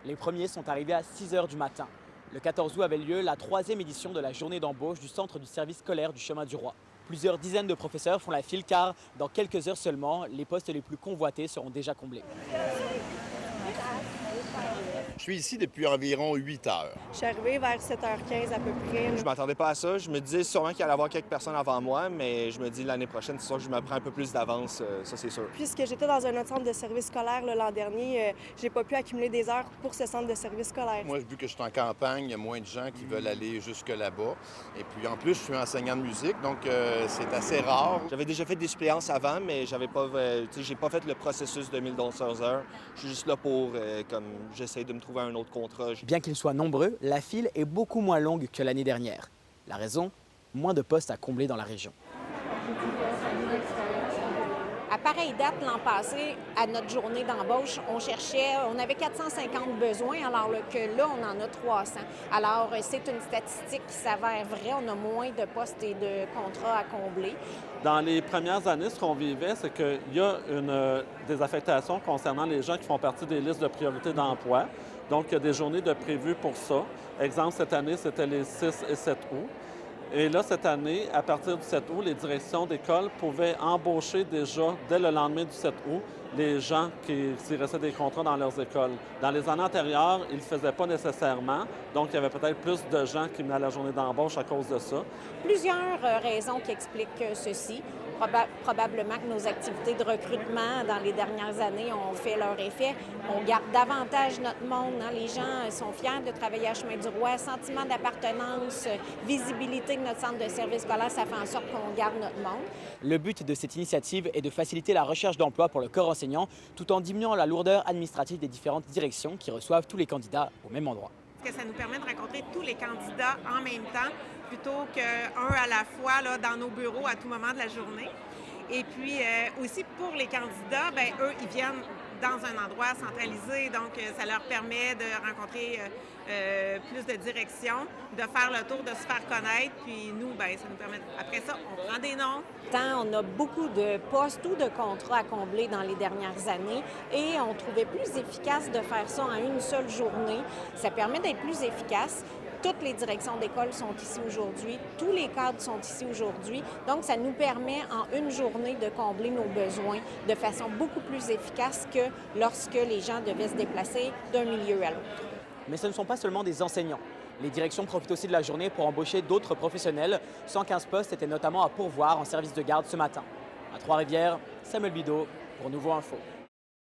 Les premiers sont arrivés à 6 h du matin. Le 14 août avait lieu la 3e édition de la journée d'embauche du centre du service scolaire du Chemin du Roi. Plusieurs dizaines de professeurs font la file car dans quelques heures seulement, les postes les plus convoités seront déjà comblés. Je suis ici depuis environ 8 heures. Je suis arrivée vers 7h15 à peu près. Je m'attendais pas à ça. Je me disais sûrement qu'il allait y avoir quelques personnes avant moi, mais je me dis l'année prochaine, c'est sûr que je me prends un peu plus d'avance, ça c'est sûr. Puisque j'étais dans un autre centre de service scolaire l'an dernier, j'ai pas pu accumuler des heures pour ce centre de service scolaire. Moi, vu que je suis en campagne, il y a moins de gens qui veulent aller jusque là-bas. Et puis en plus, je suis enseignant de musique, donc c'est assez rare. J'avais déjà fait des suppléances avant, mais j'ai pas fait le processus de 1200 heures. Je suis juste là pour, comme j'essaie de me trouver un autre contrat. Bien qu'ils soient nombreux, la file est beaucoup moins longue que l'année dernière. La raison, moins de postes à combler dans la région. À pareille date, l'an passé, à notre journée d'embauche, on avait 450 besoins, alors que là, on en a 300. Alors, c'est une statistique qui s'avère vraie. On a moins de postes et de contrats à combler. Dans les premières années, ce qu'on vivait, c'est qu'il y a des affectations concernant les gens qui font partie des listes de priorité d'emploi. Donc, il y a des journées de prévues pour ça. Exemple, cette année, c'était les 6 et 7 août. Et là, cette année, à partir du 7 août, les directions d'école pouvaient embaucher déjà, dès le lendemain du 7 août, les gens s'il restait des contrats dans leurs écoles. Dans les années antérieures, ils ne le faisaient pas nécessairement. Donc, il y avait peut-être plus de gens qui venaient à la journée d'embauche à cause de ça. Plusieurs raisons qui expliquent ceci. Probablement que nos activités de recrutement dans les dernières années ont fait leur effet. On garde davantage notre monde. Les gens sont fiers de travailler à Chemin du Roi. Sentiment d'appartenance, visibilité de notre centre de service scolaire, ça fait en sorte qu'on garde notre monde. Le but de cette initiative est de faciliter la recherche d'emploi pour le corps enseignant tout en diminuant la lourdeur administrative des différentes directions qui reçoivent tous les candidats au même endroit. Ça nous permet de rencontrer tous les candidats en même temps plutôt qu'un à la fois là, dans nos bureaux à tout moment de la journée. Et puis aussi pour les candidats, eux, ils viennent dans un endroit centralisé, donc ça leur permet de rencontrer plus de directions, de faire le tour, de se faire connaître, puis nous, ça nous permet, après ça, on prend des noms. On a beaucoup de postes ou de contrats à combler dans les dernières années et on trouvait plus efficace de faire ça en une seule journée. Ça permet d'être plus efficace. Toutes les directions d'école sont ici aujourd'hui, tous les cadres sont ici aujourd'hui. Donc, ça nous permet en une journée de combler nos besoins de façon beaucoup plus efficace que lorsque les gens devaient se déplacer d'un milieu à l'autre. Mais ce ne sont pas seulement des enseignants. Les directions profitent aussi de la journée pour embaucher d'autres professionnels. 115 postes étaient notamment à pourvoir en service de garde ce matin. À Trois-Rivières, Samuel Bidot pour Nouveau Info.